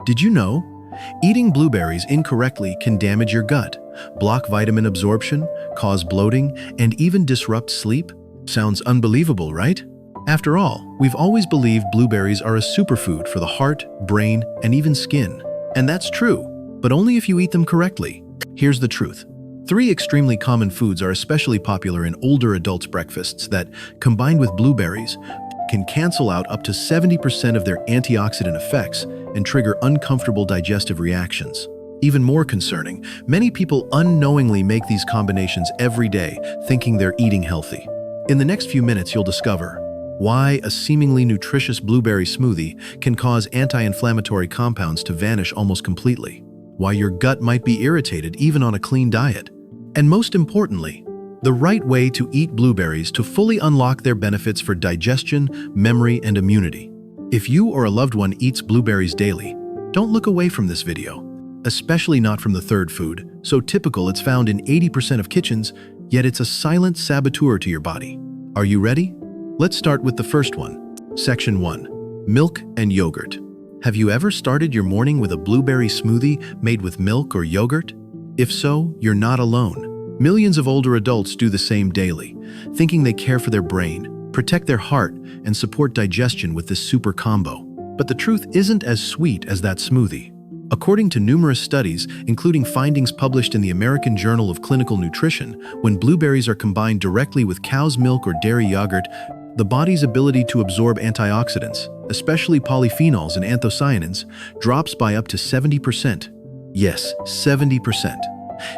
Did you know? Eating blueberries incorrectly can damage your gut, block vitamin absorption, cause bloating, and even disrupt sleep? Sounds unbelievable, right? After all, we've always believed blueberries are a superfood for the heart, brain, and even skin. And that's true, but only if you eat them correctly. Here's the truth. 3 extremely common foods are especially popular in older adults' breakfasts that, combined with blueberries, can cancel out up to 70% of their antioxidant effects and trigger uncomfortable digestive reactions. Even more concerning, many people unknowingly make these combinations every day, thinking they're eating healthy. In the next few minutes, you'll discover why a seemingly nutritious blueberry smoothie can cause anti-inflammatory compounds to vanish almost completely, why your gut might be irritated even on a clean diet, and most importantly, the right way to eat blueberries to fully unlock their benefits for digestion, memory, and immunity. If you or a loved one eats blueberries daily, don't look away from this video, especially not from the third food, so typical it's found in 80% of kitchens, yet it's a silent saboteur to your body. Are you ready? Let's start with the first one. Section 1. Milk and yogurt. Have you ever started your morning with a blueberry smoothie made with milk or yogurt? If so, you're not alone. Millions of older adults do the same daily, thinking they care for their brain, protect their heart, and support digestion with this super combo. But the truth isn't as sweet as that smoothie. According to numerous studies, including findings published in the American Journal of Clinical Nutrition, when blueberries are combined directly with cow's milk or dairy yogurt, the body's ability to absorb antioxidants, especially polyphenols and anthocyanins, drops by up to 70%. Yes, 70%.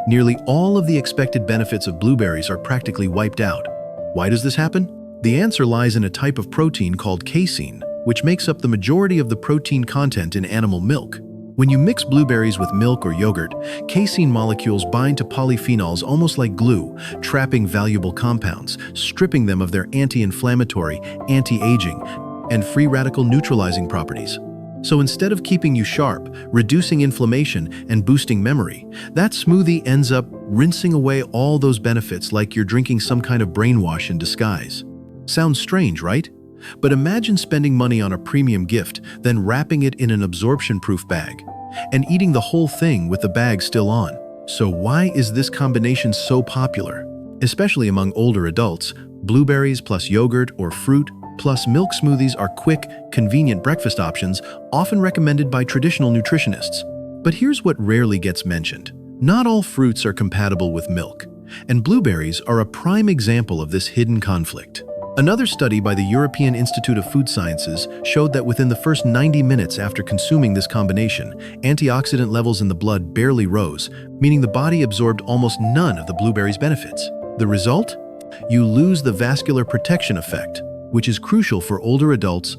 Nearly all of the expected benefits of blueberries are practically wiped out. Why does this happen? The answer lies in a type of protein called casein, which makes up the majority of the protein content in animal milk. When you mix blueberries with milk or yogurt, casein molecules bind to polyphenols almost like glue, trapping valuable compounds, stripping them of their anti-inflammatory, anti-aging, and free radical neutralizing properties. So instead of keeping you sharp, reducing inflammation, and boosting memory, that smoothie ends up rinsing away all those benefits like you're drinking some kind of brainwash in disguise. Sounds strange, right? But imagine spending money on a premium gift, then wrapping it in an absorption-proof bag, and eating the whole thing with the bag still on. So why is this combination so popular? Especially among older adults, blueberries plus yogurt or fruit plus milk smoothies are quick, convenient breakfast options often recommended by traditional nutritionists. But here's what rarely gets mentioned. Not all fruits are compatible with milk, and blueberries are a prime example of this hidden conflict. Another study by the European Institute of Food Sciences showed that within the first 90 minutes after consuming this combination, antioxidant levels in the blood barely rose, meaning the body absorbed almost none of the blueberries' benefits. The result? You lose the vascular protection effect, which is crucial for older adults.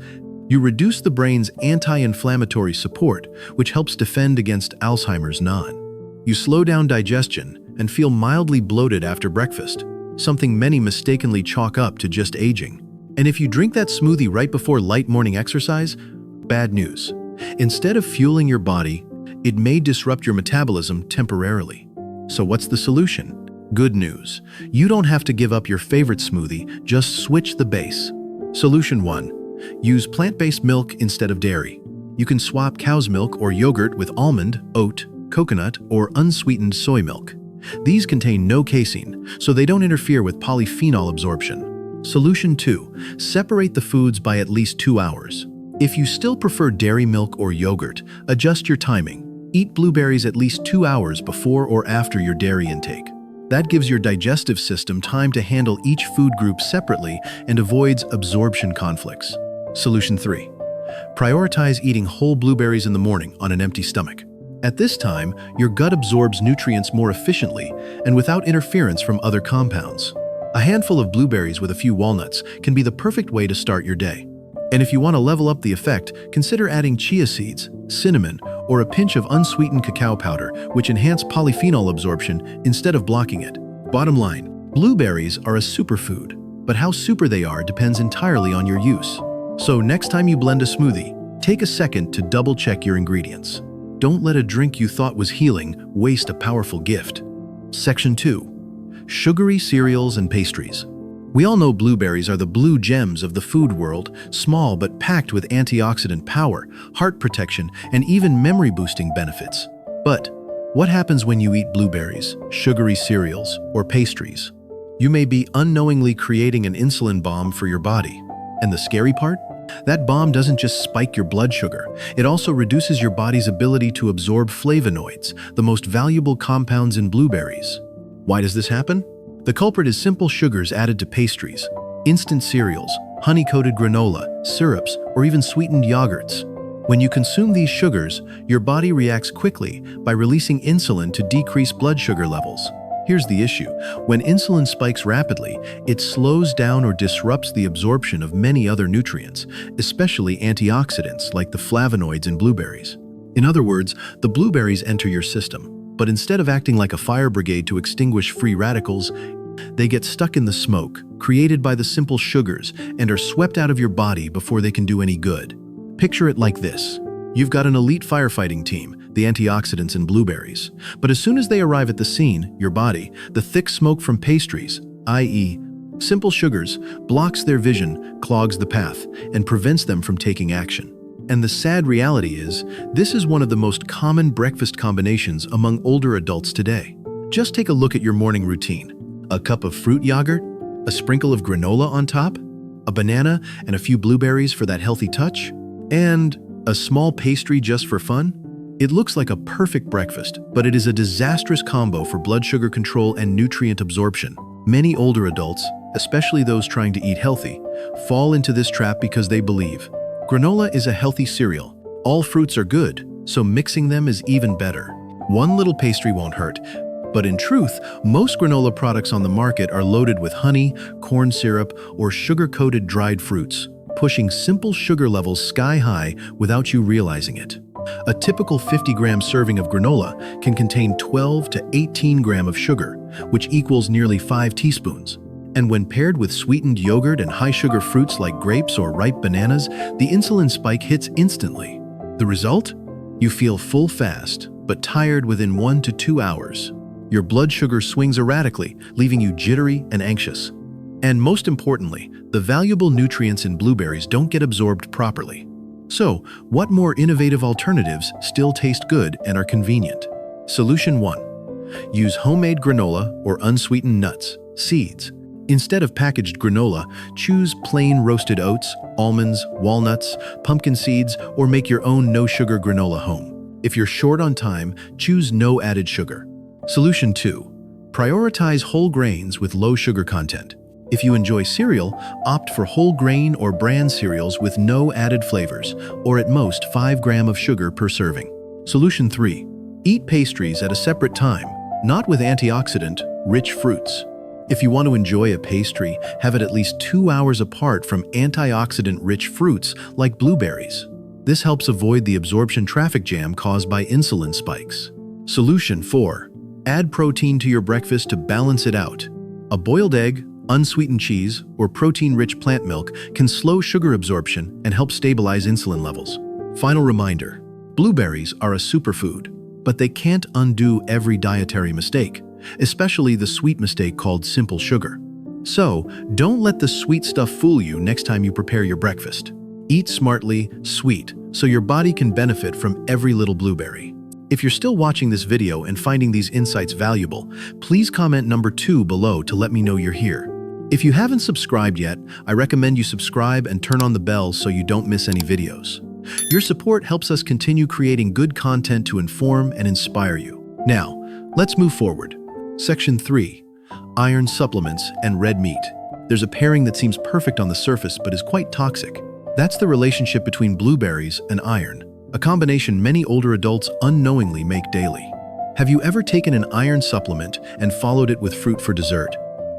You reduce the brain's anti-inflammatory support, which helps defend against Alzheimer's non. You slow down digestion and feel mildly bloated after breakfast, something many mistakenly chalk up to just aging. And if you drink that smoothie right before light morning exercise, bad news. Instead of fueling your body, it may disrupt your metabolism temporarily. So what's the solution? Good news. You don't have to give up your favorite smoothie, just switch the base. Solution 1. Use plant-based milk instead of dairy. You can swap cow's milk or yogurt with almond, oat, coconut, or unsweetened soy milk. These contain no casein, so they don't interfere with polyphenol absorption. Solution 2. Separate the foods by at least 2 hours. If you still prefer dairy milk or yogurt, adjust your timing. Eat blueberries at least 2 hours before or after your dairy intake. That gives your digestive system time to handle each food group separately and avoids absorption conflicts. Solution 3. Prioritize eating whole blueberries in the morning on an empty stomach. At this time, your gut absorbs nutrients more efficiently and without interference from other compounds. A handful of blueberries with a few walnuts can be the perfect way to start your day. And if you want to level up the effect, consider adding chia seeds, cinnamon, or a pinch of unsweetened cacao powder, which enhance polyphenol absorption instead of blocking it. Bottom line, blueberries are a superfood, but how super they are depends entirely on your use. So next time you blend a smoothie, take a second to double-check your ingredients. Don't let a drink you thought was healing waste a powerful gift. Section 2. Sugary cereals and pastries. We all know blueberries are the blue gems of the food world, small but packed with antioxidant power, heart protection, and even memory-boosting benefits. But what happens when you eat blueberries, sugary cereals, or pastries? You may be unknowingly creating an insulin bomb for your body. And the scary part? That bomb doesn't just spike your blood sugar, it also reduces your body's ability to absorb flavonoids, the most valuable compounds in blueberries. Why does this happen? The culprit is simple sugars added to pastries, instant cereals, honey-coated granola, syrups, or even sweetened yogurts. When you consume these sugars, your body reacts quickly by releasing insulin to decrease blood sugar levels. Here's the issue. When insulin spikes rapidly, it slows down or disrupts the absorption of many other nutrients, especially antioxidants like the flavonoids in blueberries. In other words, the blueberries enter your system, but instead of acting like a fire brigade to extinguish free radicals, they get stuck in the smoke created by the simple sugars and are swept out of your body before they can do any good. Picture it like this. You've got an elite firefighting team, the antioxidants in blueberries. But as soon as they arrive at the scene, your body, the thick smoke from pastries, i.e., simple sugars, blocks their vision, clogs the path, and prevents them from taking action. And the sad reality is, this is one of the most common breakfast combinations among older adults today. Just take a look at your morning routine. A cup of fruit yogurt, a sprinkle of granola on top, a banana and a few blueberries for that healthy touch, and a small pastry just for fun? It looks like a perfect breakfast, but it is a disastrous combo for blood sugar control and nutrient absorption. Many older adults, especially those trying to eat healthy, fall into this trap because they believe granola is a healthy cereal. All fruits are good, so mixing them is even better. One little pastry won't hurt. But in truth, most granola products on the market are loaded with honey, corn syrup, or sugar-coated dried fruits, pushing simple sugar levels sky high without you realizing it. A typical 50-gram serving of granola can contain 12 to 18 grams of sugar, which equals nearly 5 teaspoons. And when paired with sweetened yogurt and high-sugar fruits like grapes or ripe bananas, the insulin spike hits instantly. The result? You feel full fast, but tired within 1 to 2 hours. Your blood sugar swings erratically, leaving you jittery and anxious. And most importantly, the valuable nutrients in blueberries don't get absorbed properly. So, what more innovative alternatives still taste good and are convenient? Solution 1. Use homemade granola or unsweetened nuts, seeds. Instead of packaged granola, choose plain roasted oats, almonds, walnuts, pumpkin seeds, or make your own no-sugar granola home. If you're short on time, choose no added sugar. Solution 2. Prioritize whole grains with low sugar content. If you enjoy cereal, opt for whole grain or bran cereals with no added flavors, or at most 5 grams of sugar per serving. Solution 3. Eat pastries at a separate time, not with antioxidant-rich fruits. If you want to enjoy a pastry, have it at least 2 hours apart from antioxidant-rich fruits like blueberries. This helps avoid the absorption traffic jam caused by insulin spikes. Solution 4. Add protein to your breakfast to balance it out. A boiled egg, unsweetened cheese, or protein-rich plant milk can slow sugar absorption and help stabilize insulin levels. Final reminder, blueberries are a superfood, but they can't undo every dietary mistake, especially the sweet mistake called simple sugar. So, don't let the sweet stuff fool you next time you prepare your breakfast. Eat smartly, sweet, so your body can benefit from every little blueberry. If you're still watching this video and finding these insights valuable, please comment number 2 below to let me know you're here. If you haven't subscribed yet, I recommend you subscribe and turn on the bell so you don't miss any videos. Your support helps us continue creating good content to inform and inspire you. Now, let's move forward. Section 3. Iron supplements and red meat. There's a pairing that seems perfect on the surface but is quite toxic. That's the relationship between blueberries and iron, a combination many older adults unknowingly make daily. Have you ever taken an iron supplement and followed it with fruit for dessert?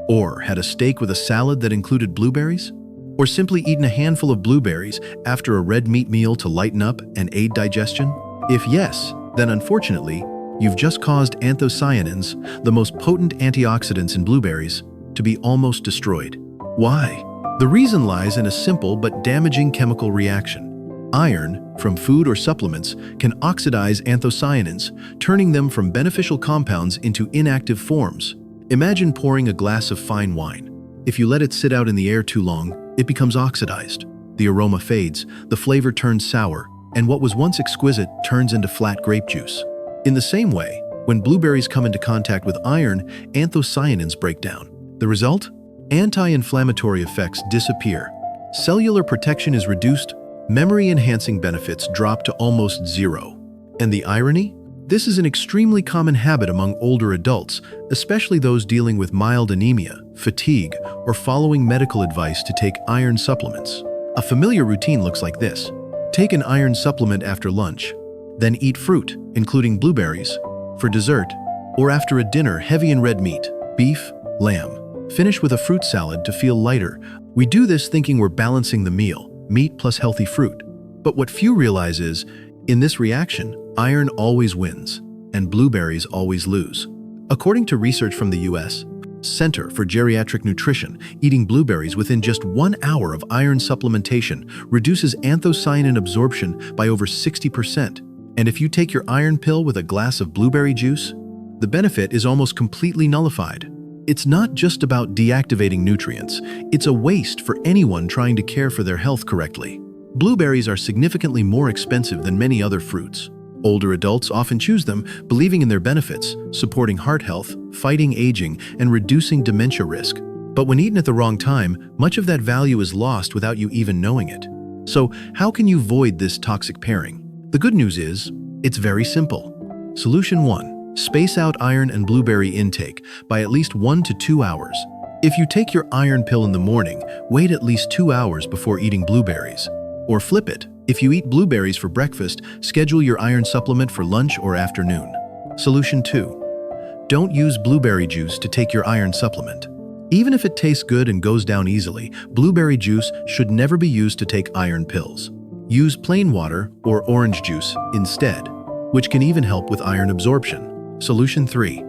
Or had a steak with a salad that included blueberries? Or simply eaten a handful of blueberries after a red meat meal to lighten up and aid digestion? If yes, then unfortunately, you've just caused anthocyanins, the most potent antioxidants in blueberries, to be almost destroyed. Why? The reason lies in a simple but damaging chemical reaction. Iron, from food or supplements, can oxidize anthocyanins, turning them from beneficial compounds into inactive forms. Imagine pouring a glass of fine wine. If you let it sit out in the air too long, it becomes oxidized. The aroma fades, the flavor turns sour, and what was once exquisite turns into flat grape juice. In the same way, when blueberries come into contact with iron, anthocyanins break down. The result? Anti-inflammatory effects disappear. Cellular protection is reduced, memory-enhancing benefits drop to almost zero. And the irony? This is an extremely common habit among older adults, especially those dealing with mild anemia, fatigue, or following medical advice to take iron supplements. A familiar routine looks like this. Take an iron supplement after lunch, then eat fruit, including blueberries, for dessert, or after a dinner heavy in red meat, beef, lamb. Finish with a fruit salad to feel lighter. We do this thinking we're balancing the meal, meat plus healthy fruit. But what few realize is, in this reaction, iron always wins, and blueberries always lose. According to research from the U.S. Center for Geriatric Nutrition, eating blueberries within just 1 hour of iron supplementation reduces anthocyanin absorption by over 60%. And if you take your iron pill with a glass of blueberry juice, the benefit is almost completely nullified. It's not just about deactivating nutrients, it's a waste for anyone trying to care for their health correctly. Blueberries are significantly more expensive than many other fruits. Older adults often choose them, believing in their benefits, supporting heart health, fighting aging, and reducing dementia risk. But when eaten at the wrong time, much of that value is lost without you even knowing it. So, how can you avoid this toxic pairing? The good news is, it's very simple. Solution 1. Space out iron and blueberry intake by at least 1 to 2 hours. If you take your iron pill in the morning, wait at least 2 hours before eating blueberries. Or flip it. If you eat blueberries for breakfast, schedule your iron supplement for lunch or afternoon. Solution 2. Don't use blueberry juice to take your iron supplement. Even if it tastes good and goes down easily, blueberry juice should never be used to take iron pills. Use plain water or orange juice instead, which can even help with iron absorption. Solution 3.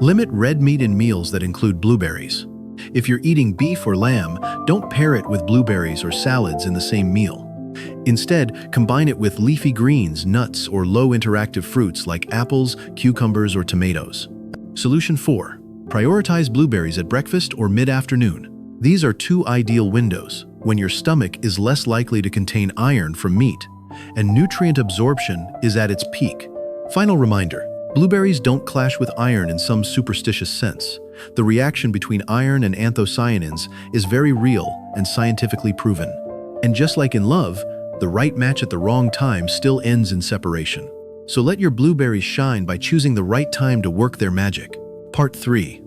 Limit red meat in meals that include blueberries. If you're eating beef or lamb, don't pair it with blueberries or salads in the same meal. Instead, combine it with leafy greens, nuts, or low-interactive fruits like apples, cucumbers, or tomatoes. Solution 4. Prioritize blueberries at breakfast or mid-afternoon. These are 2 ideal windows when your stomach is less likely to contain iron from meat, and nutrient absorption is at its peak. Final reminder, blueberries don't clash with iron in some superstitious sense. The reaction between iron and anthocyanins is very real and scientifically proven. And just like in love, the right match at the wrong time still ends in separation. So let your blueberries shine by choosing the right time to work their magic. Part 3.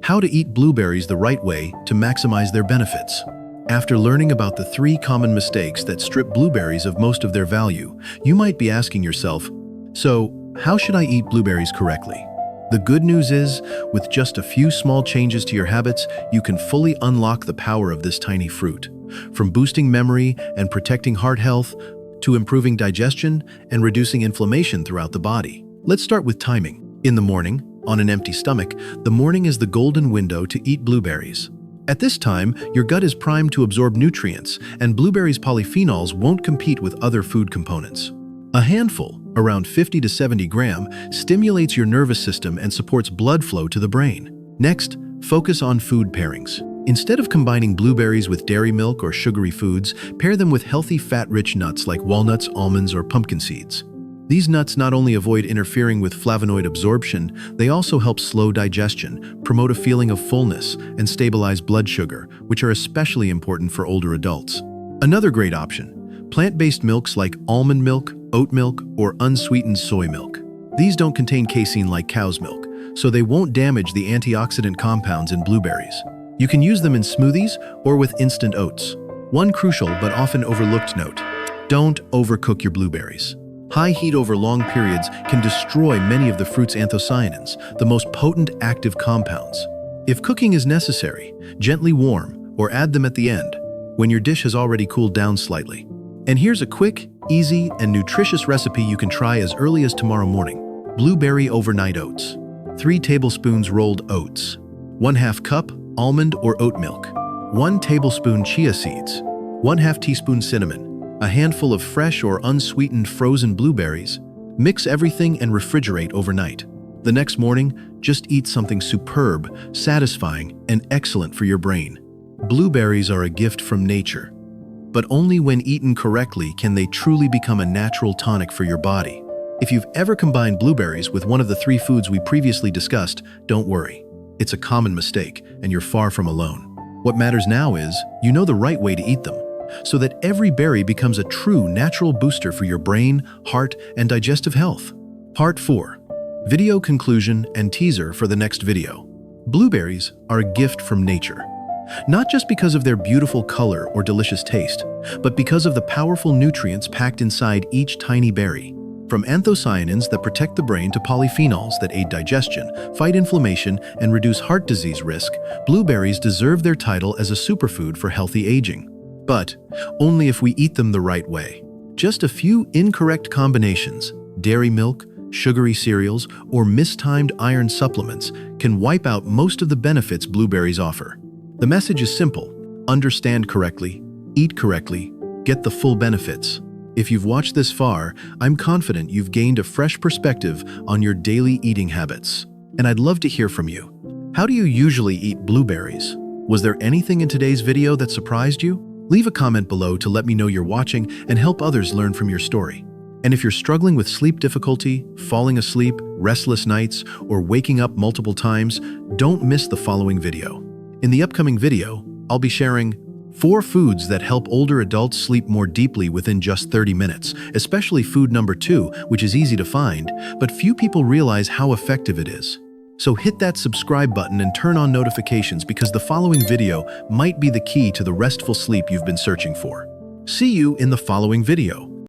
How to eat blueberries the right way to maximize their benefits. After learning about the 3 common mistakes that strip blueberries of most of their value, you might be asking yourself, so how should I eat blueberries correctly? The good news is, with just a few small changes to your habits, you can fully unlock the power of this tiny fruit. From boosting memory and protecting heart health, to improving digestion and reducing inflammation throughout the body. Let's start with timing. In the morning, on an empty stomach, the morning is the golden window to eat blueberries. At this time, your gut is primed to absorb nutrients, and blueberries' polyphenols won't compete with other food components. A handful, around 50 to 70 gram, stimulates your nervous system and supports blood flow to the brain. Next, focus on food pairings. Instead of combining blueberries with dairy milk or sugary foods, pair them with healthy fat-rich nuts like walnuts, almonds, or pumpkin seeds. These nuts not only avoid interfering with flavonoid absorption, they also help slow digestion, promote a feeling of fullness, and stabilize blood sugar, which are especially important for older adults. Another great option, plant-based milks like almond milk, oat milk, or unsweetened soy milk. These don't contain casein like cow's milk, so they won't damage the antioxidant compounds in blueberries. You can use them in smoothies or with instant oats. One crucial but often overlooked note, don't overcook your blueberries. High heat over long periods can destroy many of the fruit's anthocyanins, the most potent active compounds. If cooking is necessary, gently warm or add them at the end, when your dish has already cooled down slightly. And here's a quick, easy, and nutritious recipe you can try as early as tomorrow morning. Blueberry overnight oats. 3 tablespoons rolled oats. 1/2 cup almond or oat milk. 1 tablespoon chia seeds. 1/2 teaspoon cinnamon. A handful of fresh or unsweetened frozen blueberries. Mix everything and refrigerate overnight. The next morning, just eat something superb, satisfying, and excellent for your brain. Blueberries are a gift from nature, but only when eaten correctly can they truly become a natural tonic for your body. If you've ever combined blueberries with one of the 3 foods we previously discussed, don't worry. It's a common mistake, and you're far from alone. What matters now is, you know the right way to eat them, so that every berry becomes a true natural booster for your brain, heart, and digestive health. Part 4. Video conclusion and teaser for the next video. Blueberries are a gift from nature. Not just because of their beautiful color or delicious taste, but because of the powerful nutrients packed inside each tiny berry. From anthocyanins that protect the brain to polyphenols that aid digestion, fight inflammation, and reduce heart disease risk, blueberries deserve their title as a superfood for healthy aging. But only if we eat them the right way. Just a few incorrect combinations, dairy milk, sugary cereals, or mistimed iron supplements can wipe out most of the benefits blueberries offer. The message is simple: understand correctly, eat correctly, get the full benefits. If you've watched this far, I'm confident you've gained a fresh perspective on your daily eating habits. And I'd love to hear from you. How do you usually eat blueberries? Was there anything in today's video that surprised you? Leave a comment below to let me know you're watching and help others learn from your story. And if you're struggling with sleep difficulty, falling asleep, restless nights, or waking up multiple times, don't miss the following video. In the upcoming video, I'll be sharing 4 foods that help older adults sleep more deeply within just 30 minutes, especially food number 2, which is easy to find, but few people realize how effective it is. So hit that subscribe button and turn on notifications because the following video might be the key to the restful sleep you've been searching for. See you in the following video.